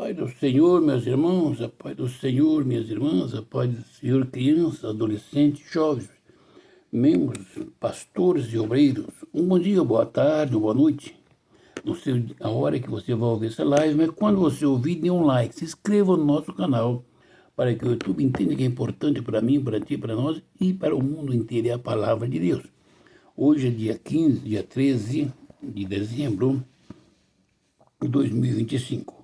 Paz do Senhor, meus irmãos, a paz do Senhor, minhas irmãs, a paz do Senhor, crianças, adolescentes, jovens, membros, pastores e obreiros. Um bom dia, boa tarde, boa noite. Não sei a hora que você vai ouvir essa live, mas quando você ouvir, dê um like, se inscreva no nosso canal, para que o YouTube entenda que é importante para mim, para ti, para nós e para o mundo inteiro, é a palavra de Deus. Hoje é dia 15, dia 13 de dezembro de 2025.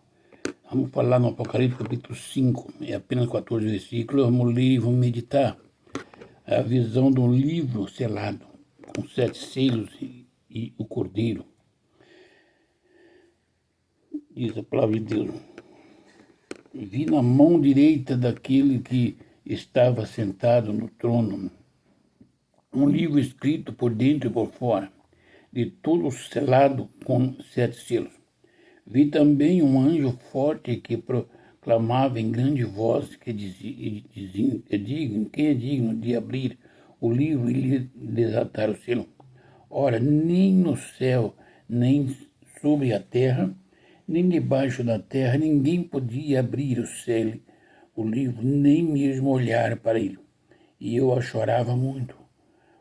Vamos falar no Apocalipse capítulo 5, é apenas 14 versículos. Vamos ler, vamos meditar a visão do livro selado, com 7 selos e o cordeiro. Diz a palavra de Deus: vi na mão direita daquele que estava sentado no trono um livro escrito por dentro e por fora, de todo selado com 7 selos. Vi também um anjo forte que proclamava em grande voz que dizia, quem é digno de abrir o livro e lhe desatar o selo. Ora, nem no céu, nem sobre a terra, nem debaixo da terra, ninguém podia abrir o livro, nem mesmo olhar para ele. E eu chorava muito,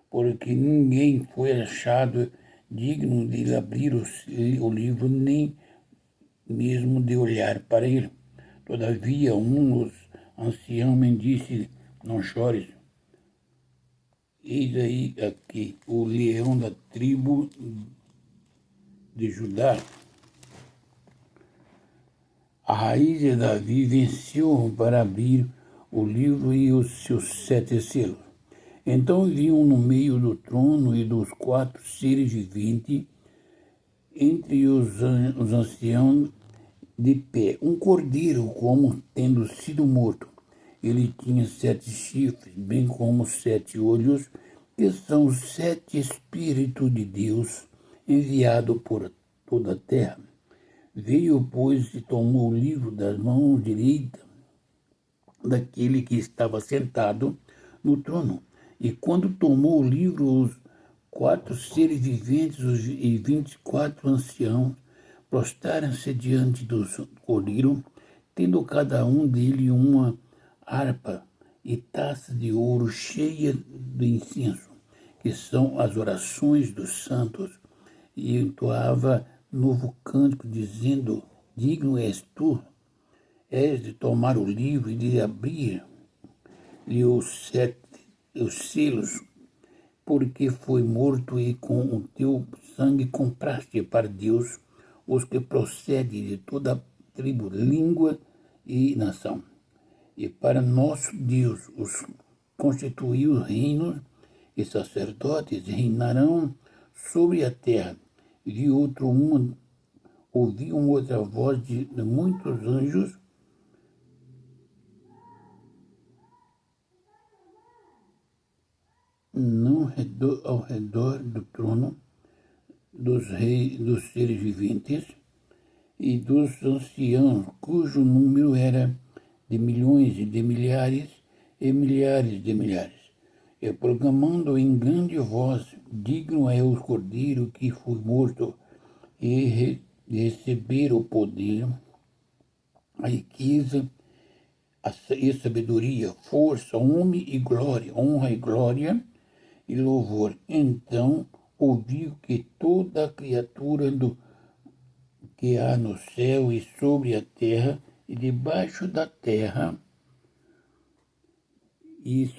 porque ninguém foi achado digno de abrir o livro, nem mesmo de olhar para ele. Todavia, um dos anciãos me disse: não chores. Eis aí aqui o leão da tribo de Judá. A raiz de Davi venceu para abrir o livro e os seus 7 selos. Então vi no meio do trono e dos 4 seres viventes, entre os anciãos, de pé, um cordeiro como tendo sido morto. Ele tinha 7 chifres, bem como 7 olhos, que são os 7 Espíritos de Deus enviados por toda a terra. Veio, pois, e tomou o livro das mãos direita daquele que estava sentado no trono. E quando tomou o livro, os 4 seres viventes e 24 anciãos prostaram-se diante do cordeiro, tendo cada um dele uma harpa e taça de ouro cheia de incenso, que são as orações dos santos, e entoava novo cântico, dizendo: digno és tu, és de tomar o livro e de abrir-lhe os selos, porque foi morto e com o teu sangue compraste para Deus os que procedem de toda a tribo, língua e nação. E para nosso Deus os constituiu reinos e sacerdotes, reinarão sobre a terra. Ouvi uma outra voz de muitos anjos, ao redor do trono, dos reis, dos seres viventes e dos anciãos, cujo número era de milhões e de milhares e milhares de milhares, e proclamando em grande voz: digno é o cordeiro que foi morto e receber o poder, a riqueza e sabedoria, força, honra e glória e louvor. Então ouviu que toda criatura que há no céu e sobre a terra e debaixo da terra e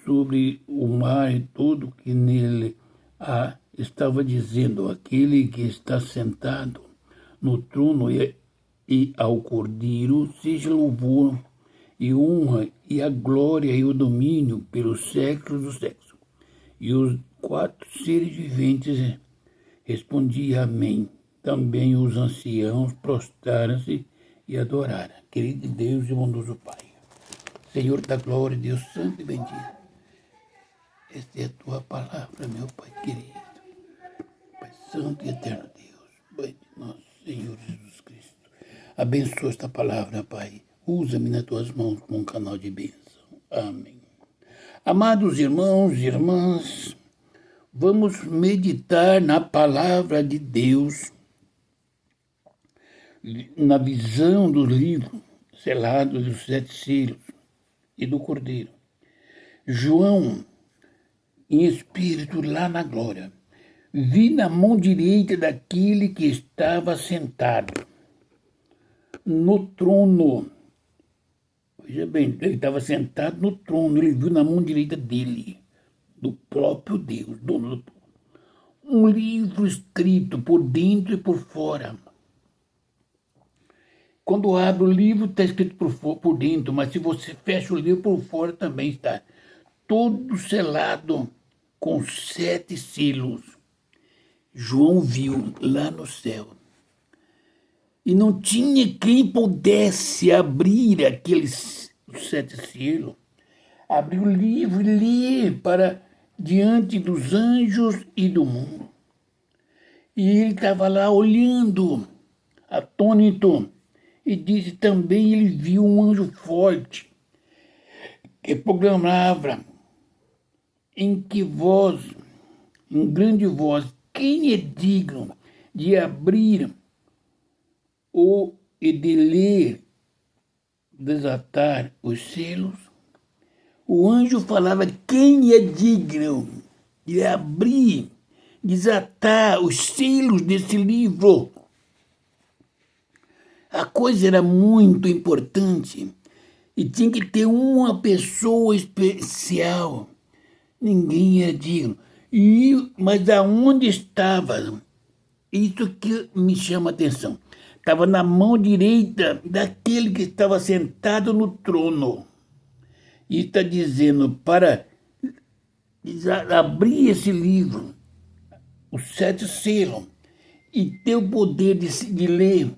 sobre o mar e tudo que nele há, estava dizendo: aquele que está sentado no trono e ao Cordeiro seja louvor e honra e a glória e o domínio pelos séculos dos séculos. E os 4 seres viventes respondiam: amém. Também os anciãos prostraram-se e adoraram. Querido Deus e bondoso Pai, Senhor da glória, Deus santo e bendito, esta é a tua palavra, meu Pai querido, Pai santo e eterno Deus, Pai de nosso Senhor Jesus Cristo. Abençoa esta palavra, Pai. Usa-me nas tuas mãos como um canal de bênção. Amém. Amados irmãos e irmãs, vamos meditar na palavra de Deus na visão do livro selado dos 7 selos e do Cordeiro. João, em espírito lá na glória, vi na mão direita daquele que estava sentado no trono. Veja bem, ele estava sentado no trono, ele viu na mão direita dele, do próprio Deus, dono do trono, um livro escrito por dentro e por fora. Quando abre o livro, está escrito por dentro, mas se você fecha o livro por fora, também está todo selado com 7 selos. João viu lá no céu. E não tinha quem pudesse abrir aqueles 7 selos, abrir o livro e ler para diante dos anjos e do mundo. E ele estava lá olhando, atônito, e disse também, ele viu um anjo forte, que proclamava em grande voz, quem é digno de abrir e de ler, desatar os selos? O anjo falava, quem é digno de abrir, desatar os selos desse livro? A coisa era muito importante e tinha que ter uma pessoa especial. Ninguém era digno. Mas aonde estava? Isso que me chama a atenção. Estava na mão direita daquele que estava sentado no trono. E está dizendo para abrir esse livro, os 7 selos, e ter o poder de ler.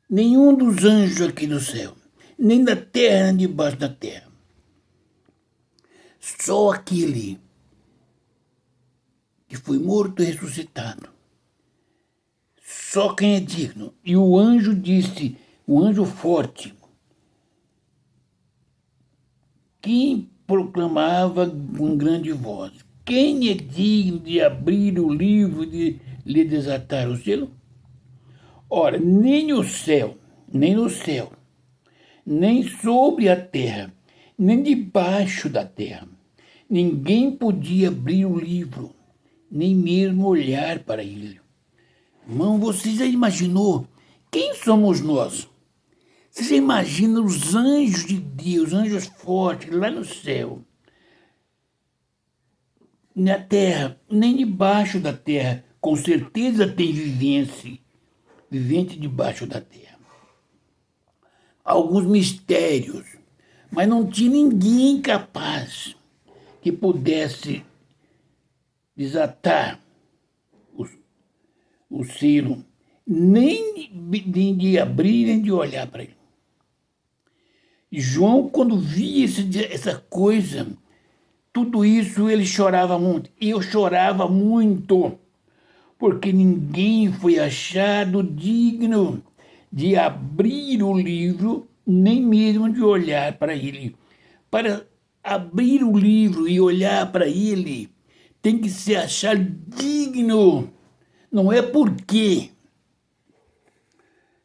Nenhum dos anjos aqui do céu, nem da terra, nem debaixo da terra. Só aquele que foi morto e ressuscitado. Só quem é digno. E o anjo disse, o anjo forte, quem proclamava com grande voz, quem é digno de abrir o livro, de lhe desatar o selo? Ora, nem no céu, nem sobre a terra, nem debaixo da terra, ninguém podia abrir o livro, nem mesmo olhar para ele. Irmão, você já imaginou quem somos nós? Você já imagina os anjos de Deus, anjos fortes lá no céu, na terra, nem debaixo da terra, com certeza tem vivente debaixo da terra. Alguns mistérios, mas não tinha ninguém capaz que pudesse desatar o selo, nem de abrir, nem de olhar para ele. E João, quando via essa coisa, tudo isso, ele chorava muito. Eu chorava muito, porque ninguém foi achado digno de abrir o livro, nem mesmo de olhar para ele. Para abrir o livro e olhar para ele, tem que se achar digno. Não é porque.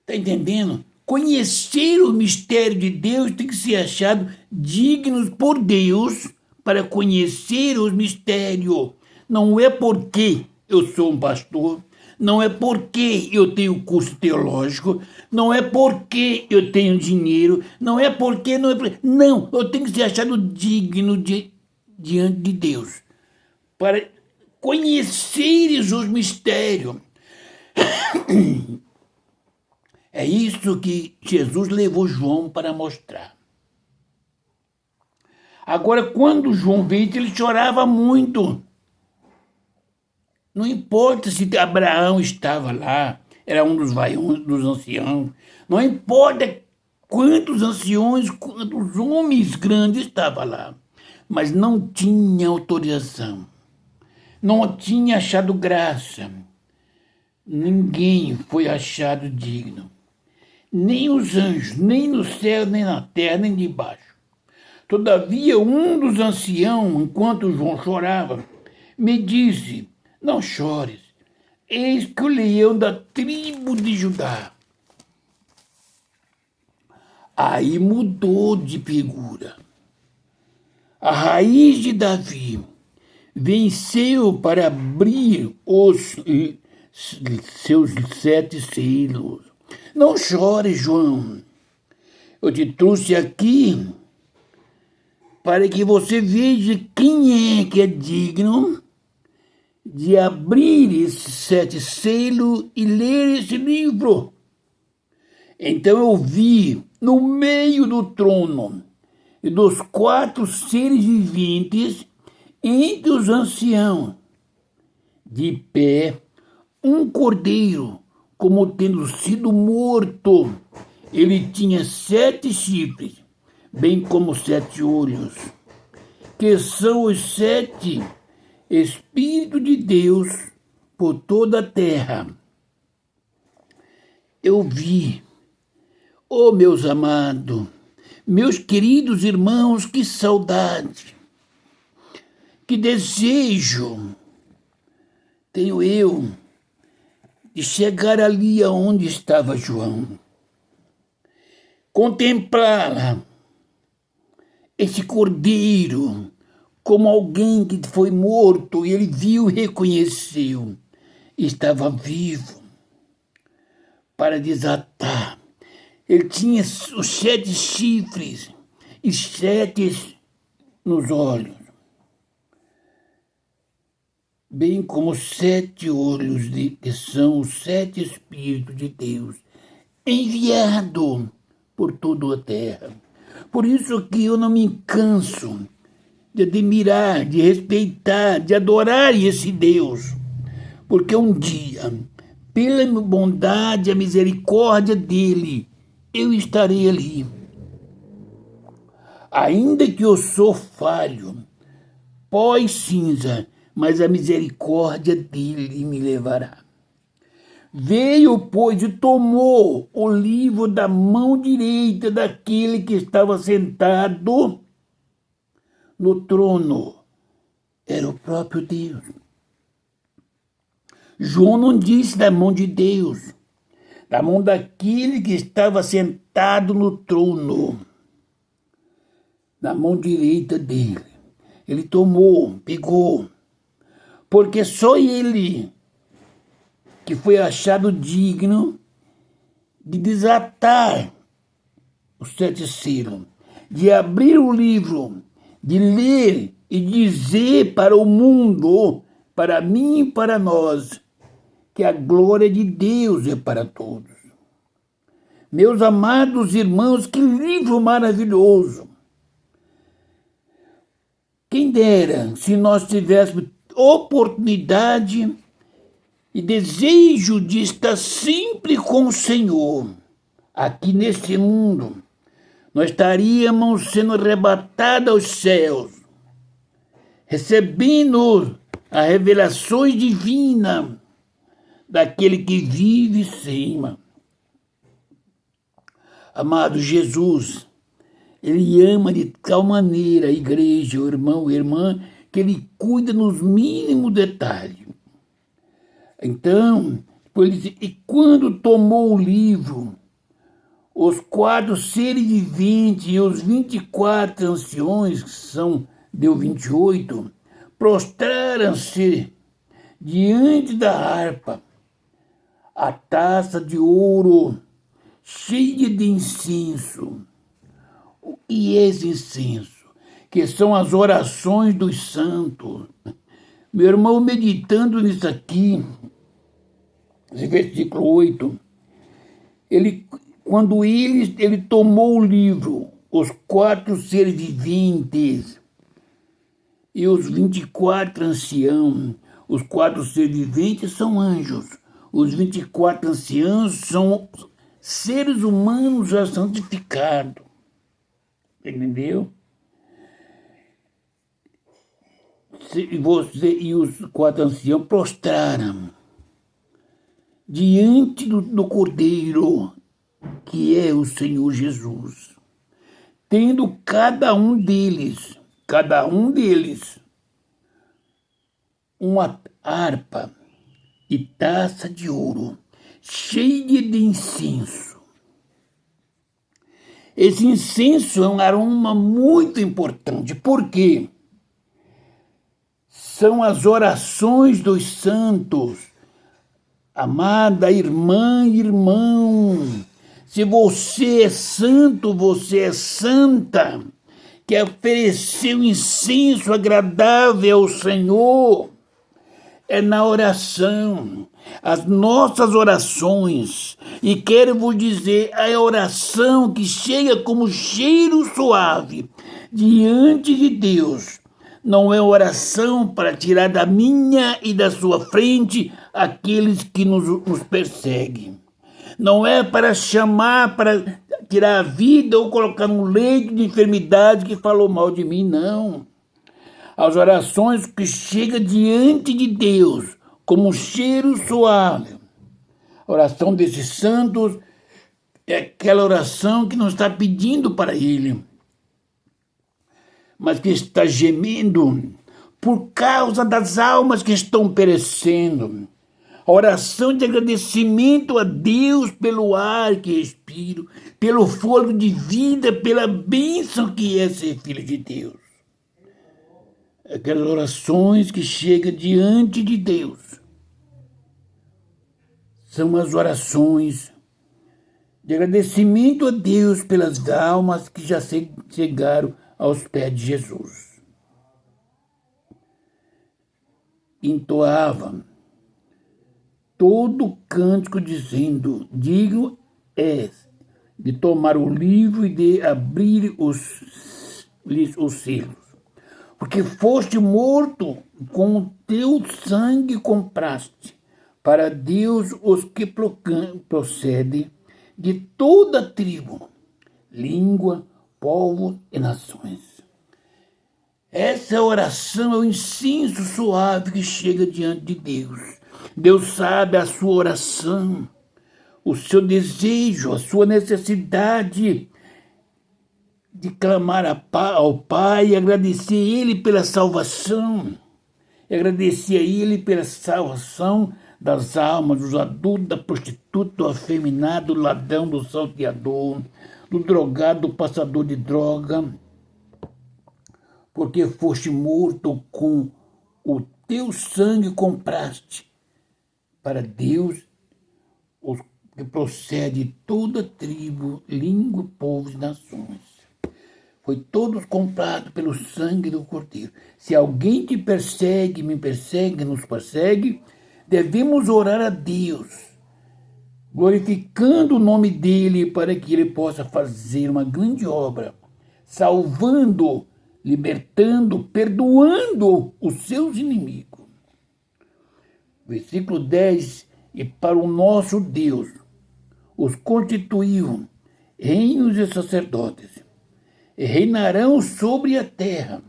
Está entendendo? Conhecer o mistério de Deus tem que ser achado dignos por Deus para conhecer os mistérios. Não é porque eu sou um pastor, não é porque eu tenho curso teológico, não é porque eu tenho dinheiro, não, eu tenho que ser achado digno diante de Deus para conheceres os mistérios. É isso que Jesus levou João para mostrar. Agora, quando João veio, ele chorava muito. Não importa se Abraão estava lá, era um dos anciãos. Não importa quantos anciões, quantos homens grandes estavam lá. Mas não tinha autorização. Não tinha achado graça. Ninguém foi achado digno. Nem os anjos, nem no céu, nem na terra, nem debaixo. Todavia, um dos anciãos, enquanto João chorava, me disse, não chores. eis que o leão da tribo de Judá. Aí mudou de figura. A raiz de Davi venceu para abrir os seus 7 selos. Não chore, João. Eu te trouxe aqui para que você veja quem é que é digno de abrir esses 7 selos e ler esse livro. Então eu vi no meio do trono e dos 4 seres viventes, entre os anciãos, de pé, um cordeiro, como tendo sido morto. Ele tinha 7 chifres, bem como 7 olhos, que são os 7 Espíritos de Deus por toda a terra. Eu vi, oh meus amados, meus queridos irmãos, que saudade, que desejo tenho eu de chegar ali aonde estava João, contemplar esse cordeiro como alguém que foi morto e ele viu e reconheceu, estava vivo para desatar. Ele tinha os 7 chifres e 7 nos olhos, bem como 7 olhos, que são os 7 Espíritos de Deus, enviados por toda a terra. Por isso que eu não me canso de admirar, de respeitar, de adorar esse Deus, porque um dia, pela bondade e a misericórdia dele, eu estarei ali. Ainda que eu sou falho, pó e cinza, mas a misericórdia dele me levará. Veio, pois, e tomou o livro da mão direita daquele que estava sentado no trono. Era o próprio Deus. João não disse da mão de Deus, da mão daquele que estava sentado no trono, na mão direita dele. Ele tomou, pegou, porque só ele que foi achado digno de desatar os 7 selos, de abrir o livro, de ler e dizer para o mundo, para mim e para nós, que a glória de Deus é para todos. Meus amados irmãos, que livro maravilhoso! Quem dera se nós tivéssemos oportunidade e desejo de estar sempre com o Senhor aqui neste mundo. Nós estaríamos sendo arrebatados aos céus, recebendo as revelações divinas daquele que vive cima. Amado Jesus, ele ama de tal maneira a igreja, o irmão, a irmã, que ele cuida nos mínimos detalhes. Então, ele diz, e quando tomou o livro, os 4 seres viventes e os 24 anciões, que deu 28, prostraram-se diante da harpa, a taça de ouro cheia de incenso. O que é esse incenso? Que são as orações dos santos. Meu irmão, meditando nisso aqui, esse versículo 8, quando ele tomou o livro, os 4 seres viventes e os 24 anciãos, os 4 seres viventes são anjos, os 24 anciãos são seres humanos já santificados. Entendeu? E os 4 anciãos prostraram diante do Cordeiro, que é o Senhor Jesus, tendo cada um deles, uma harpa e taça de ouro, cheia de incenso. Esse incenso é um aroma muito importante, porque são as orações dos santos. Amada irmã e irmão, se você é santo, você é santa, que ofereceu incenso agradável ao Senhor, é na oração, as nossas orações, e quero vos dizer, a oração que chega como cheiro suave diante de Deus, não é oração para tirar da minha e da sua frente aqueles que nos perseguem. Não é para chamar, para tirar a vida ou colocar no leito de enfermidade que falou mal de mim, não. As orações que chegam diante de Deus como um cheiro suave. A oração desses santos é aquela oração que não está pedindo para Ele, mas que está gemendo por causa das almas que estão perecendo. A oração de agradecimento a Deus pelo ar que respiro, pelo fôlego de vida, pela bênção que é ser filho de Deus. Aquelas orações que chegam diante de Deus são as orações de agradecimento a Deus pelas almas que já chegaram aos pés de Jesus. Entoava todo o cântico dizendo: digno és de tomar o livro e de abrir os selos, porque foste morto, com o teu sangue compraste para Deus os que procedem de toda tribo, língua, povo e nações. Essa oração é o incenso suave que chega diante de Deus. Deus sabe a sua oração, o seu desejo, a sua necessidade de clamar ao Pai e agradecer a Ele pela salvação, e agradecer a Ele pela salvação das almas, dos adultos, da prostituta, do afeminado, do ladrão, do salteador, do drogado, do passador de droga, porque foste morto, com o teu sangue compraste para Deus os que procede de toda tribo, língua, povo e nações. Foi todos comprados pelo sangue do Cordeiro. Se alguém te persegue, me persegue, nos persegue, devemos orar a Deus, glorificando o nome dele para que ele possa fazer uma grande obra, salvando, libertando, perdoando os seus inimigos. Versículo 10, e para o nosso Deus os constituiu reinos e sacerdotes, e reinarão sobre a terra.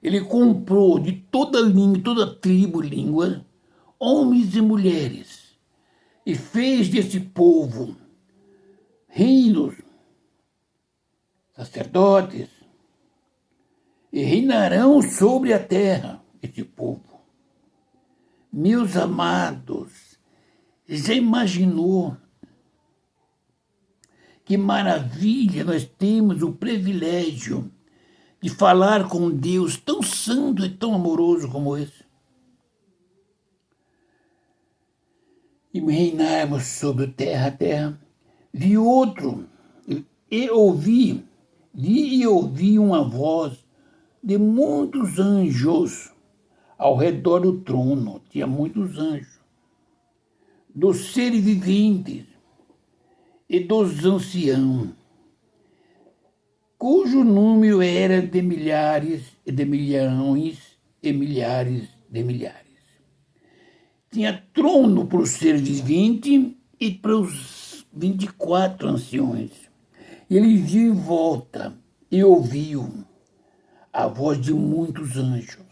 Ele comprou de toda língua, toda tribo, língua, homens e mulheres, e fez desse povo reinos, sacerdotes, e reinarão sobre a terra, esse povo. Meus amados, já imaginou que maravilha nós temos o privilégio de falar com Deus tão santo e tão amoroso como esse? E reinarmos sobre a terra. Vi e ouvi uma voz de muitos anjos ao redor do trono. Tinha muitos anjos, dos seres viventes e dos anciãos, cujo número era de milhares e de milhões e milhares de milhares. Tinha trono para os seres viventes e para os 24 anciões. Ele viu em volta e ouviu a voz de muitos anjos.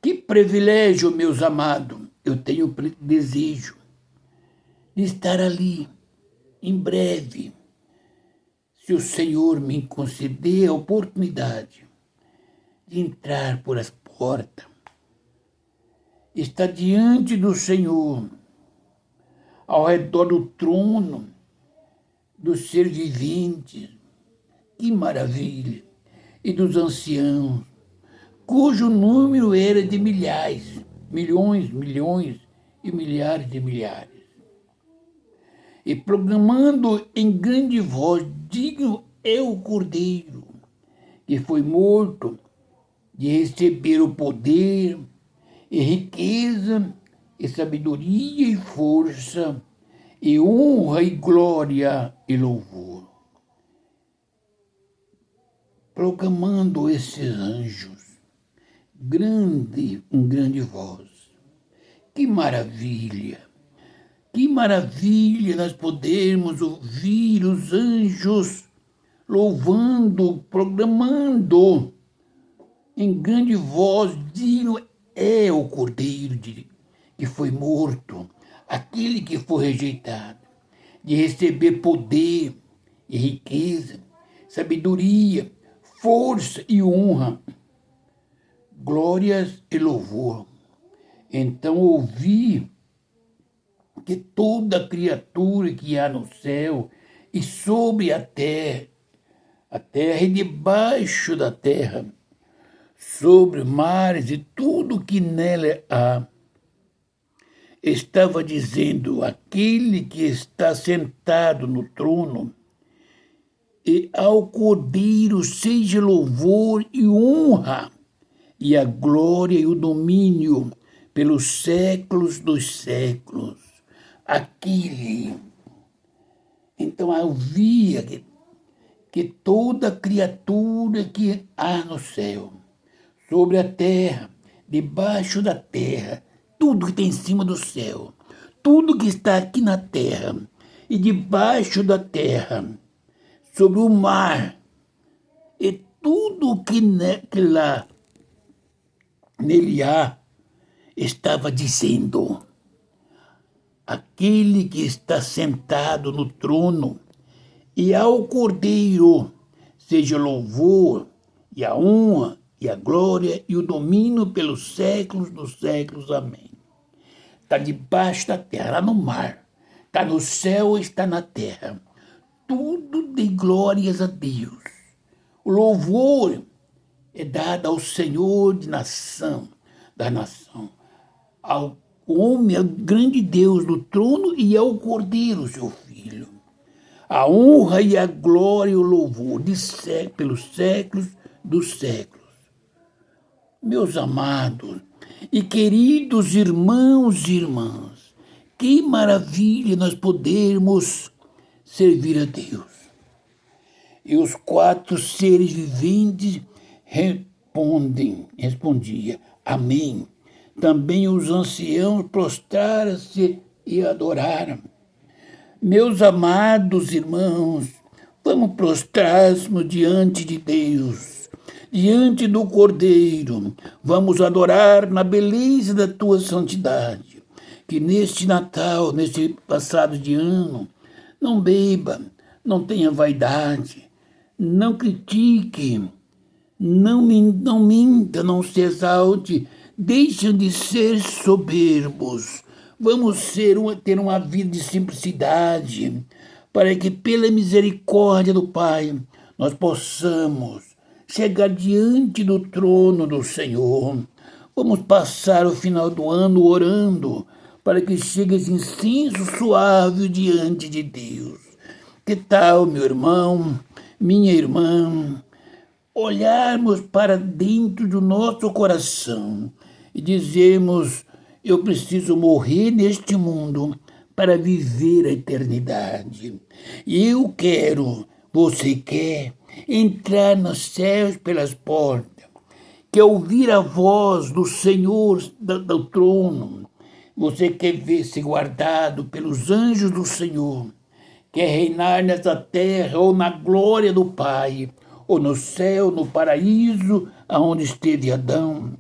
Que privilégio, meus amados! Eu tenho desejo de estar ali em breve, se o Senhor me conceder a oportunidade de entrar por as portas está diante do Senhor, ao redor do trono dos seres viventes. Que maravilha! E dos anciãos, cujo número era de milhares, milhões, milhões e milhares de milhares. E proclamando em grande voz, digno é o Cordeiro, que foi morto, de receber o poder e riqueza e sabedoria e força e honra e glória e louvor. Proclamando esses anjos, grande voz. Que maravilha! Que maravilha nós podermos ouvir os anjos louvando, proclamando em grande voz, digno é o Cordeiro que foi morto, aquele que foi rejeitado, de receber poder e riqueza, sabedoria, força e honra, glórias e louvor. Então ouvi que toda criatura que há no céu e sobre a terra e debaixo da terra, sobre mares e tudo que nela há, estava dizendo: aquele que está sentado no trono e ao Cordeiro seja louvor e honra e a glória e o domínio pelos séculos dos séculos. Aquele. Então havia que toda criatura que há no céu, sobre a terra, debaixo da terra, tudo que tem em cima do céu, tudo que está aqui na terra e debaixo da terra, sobre o mar, e tudo que lá nele há, estava dizendo: aquele que está sentado no trono e ao Cordeiro seja o louvor e a honra e a glória e o domínio pelos séculos dos séculos. Amém. Está debaixo da terra, lá no mar. Está no céu, está na terra. Tudo de glórias a Deus. O louvor é dado ao Senhor da nação, ao homem, ao grande Deus do trono e ao Cordeiro, seu Filho. A honra e a glória e o louvor pelos séculos dos séculos. Meus amados e queridos irmãos e irmãs, que maravilha nós podermos servir a Deus. E os 4 seres viventes respondiam: amém. Também os anciãos prostraram-se e adoraram. Meus amados irmãos, vamos prostrar-nos diante de Deus, diante do Cordeiro. Vamos adorar na beleza da tua santidade. Que neste Natal, neste passado de ano, não beba, não tenha vaidade, não critique, não minta, não se exalte, deixem de ser soberbos. Vamos ter uma vida de simplicidade, para que pela misericórdia do Pai nós possamos chegar diante do trono do Senhor. Vamos passar o final do ano orando, para que chegue esse incenso suave diante de Deus. Que tal, meu irmão, minha irmã, olharmos para dentro do nosso coração e dizermos: eu preciso morrer neste mundo para viver a eternidade. Eu quero, você quer, entrar nos céus pelas portas, quer ouvir a voz do Senhor do trono. Você quer ver-se guardado pelos anjos do Senhor, quer reinar nessa terra ou na glória do Pai, ou no céu, no paraíso, aonde esteve Adão.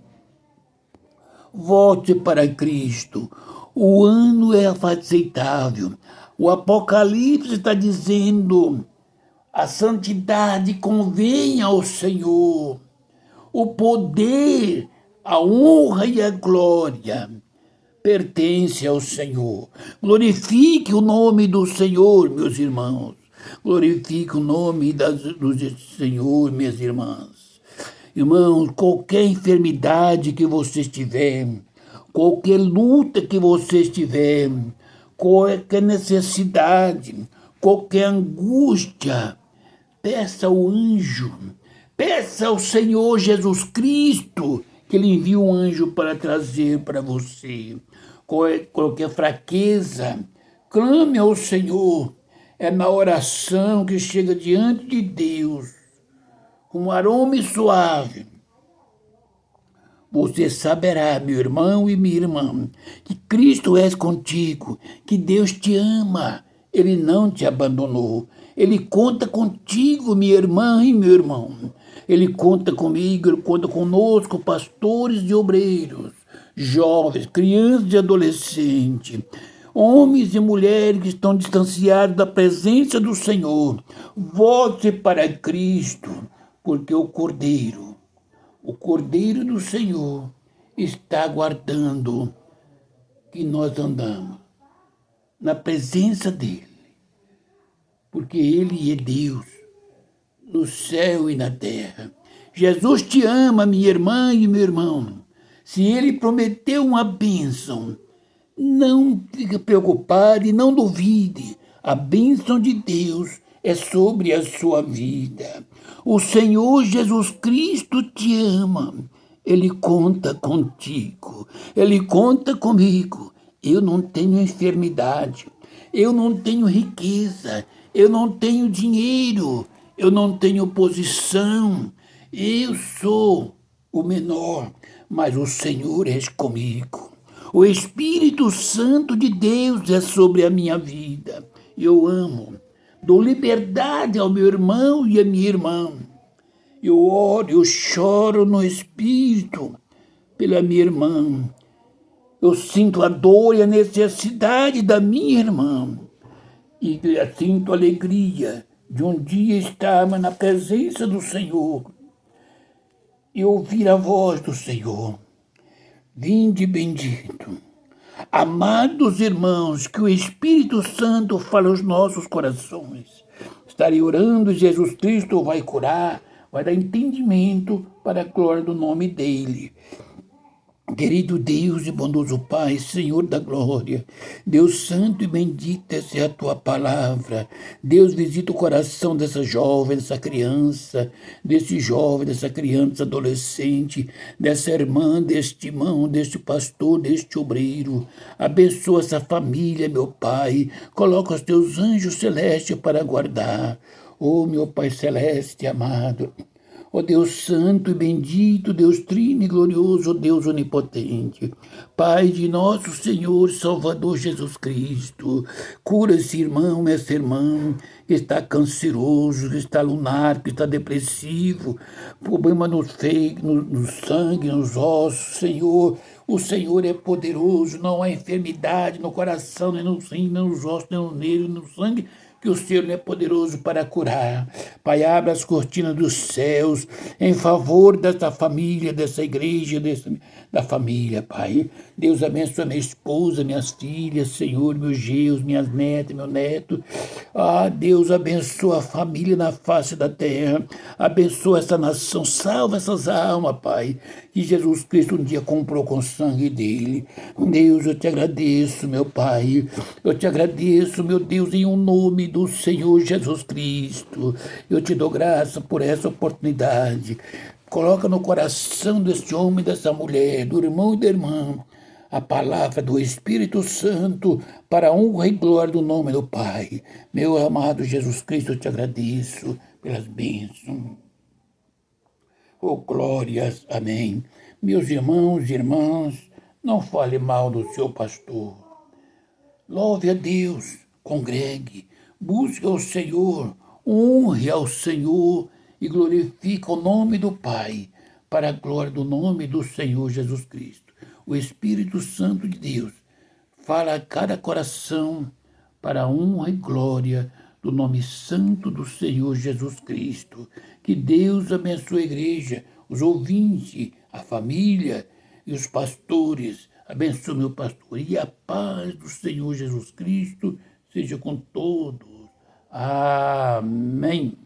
Volte para Cristo. O ano é aceitável. O Apocalipse está dizendo: a santidade convém ao Senhor. O poder A honra e a glória pertence ao Senhor. Glorifique o nome do Senhor, meus irmãos. Glorifique o nome do Senhor, minhas irmãs. Irmãos, qualquer enfermidade que você estiver, qualquer luta que você estiver, qualquer necessidade, qualquer angústia, peça ao anjo, peça ao Senhor Jesus Cristo que Ele envie um anjo para trazer para você. Qualquer fraqueza, clame ao Senhor. É na oração que chega diante de Deus um aroma suave. Você saberá, meu irmão e minha irmã, que Cristo é contigo, que Deus te ama, Ele não te abandonou. Ele conta contigo, minha irmã e meu irmão. Ele conta comigo, Ele conta conosco, pastores e obreiros, jovens, crianças e adolescentes, homens e mulheres que estão distanciados da presença do Senhor. Volte para Cristo, porque o Cordeiro do Senhor está aguardando que nós andamos na presença dEle, porque Ele é Deus no céu e na terra. Jesus te ama, minha irmã e meu irmão. Se Ele prometeu uma bênção, não fique preocupado e não duvide. A bênção de Deus é sobre a sua vida. O Senhor Jesus Cristo te ama. Ele conta contigo. Ele conta comigo. Eu não tenho enfermidade. Eu não tenho riqueza. Eu não tenho dinheiro. Eu não tenho posição. Eu sou o menor, mas o Senhor é comigo. O Espírito Santo de Deus é sobre a minha vida. Eu amo. Dou liberdade ao meu irmão e à minha irmã. Eu oro, eu choro no Espírito pela minha irmã. Eu sinto a dor e a necessidade da minha irmã. E sinto a alegria de um dia estar na presença do Senhor e ouvir a voz do Senhor. Vinde bendito. Amados irmãos, que o Espírito Santo fale aos nossos corações. Estarei orando, Jesus Cristo vai curar, vai dar entendimento para a glória do nome dEle. Querido Deus e bondoso Pai, Senhor da glória, Deus santo e bendita é a tua palavra. Deus, visita o coração dessa jovem, dessa criança, desse jovem, dessa criança, adolescente, dessa irmã, deste irmão, deste pastor, deste obreiro. Abençoa essa família, meu Pai. Coloca os teus anjos celestes para guardar. Oh, meu Pai celeste amado. Ó Deus santo e bendito, Deus trino e glorioso, ó Deus onipotente, Pai de nosso Senhor Salvador Jesus Cristo, cura esse irmão, essa irmã que está canceroso, que está lunar, que está depressivo, problema no sangue, nos ossos, Senhor. O Senhor é poderoso, não há enfermidade no coração, nem no rim, nem nos ossos, nem no nervo, nem no sangue, que o Senhor é poderoso para curar. Pai, abra as cortinas dos céus em favor dessa família, dessa igreja, da família, Pai. Deus abençoe minha esposa, minhas filhas, Senhor, meus genros, minhas netas, meu neto. Ah, Deus abençoa a família na face da terra. Abençoa essa nação, salva essas almas, Pai, que Jesus Cristo um dia comprou com o sangue dele. Deus, eu te agradeço, meu Pai. Eu te agradeço, meu Deus, em um nome do Senhor Jesus Cristo. Eu te dou graça por essa oportunidade. Coloca no coração desse homem, dessa mulher, do irmão e da irmã, a palavra do Espírito Santo para a honra e glória do nome do Pai. Meu amado Jesus Cristo, eu te agradeço pelas bênçãos. Oh, glórias, amém. Meus irmãos e irmãs, não fale mal do seu pastor. Louve a Deus, congregue, busque ao Senhor, honre ao Senhor e glorifique o nome do Pai, para a glória do nome do Senhor Jesus Cristo. O Espírito Santo de Deus fala a cada coração para a honra e glória do nome santo do Senhor Jesus Cristo. Que Deus abençoe a igreja, os ouvintes, a família, e os pastores. Abençoe meu pastor. E a paz do Senhor Jesus Cristo seja com todos. Amém.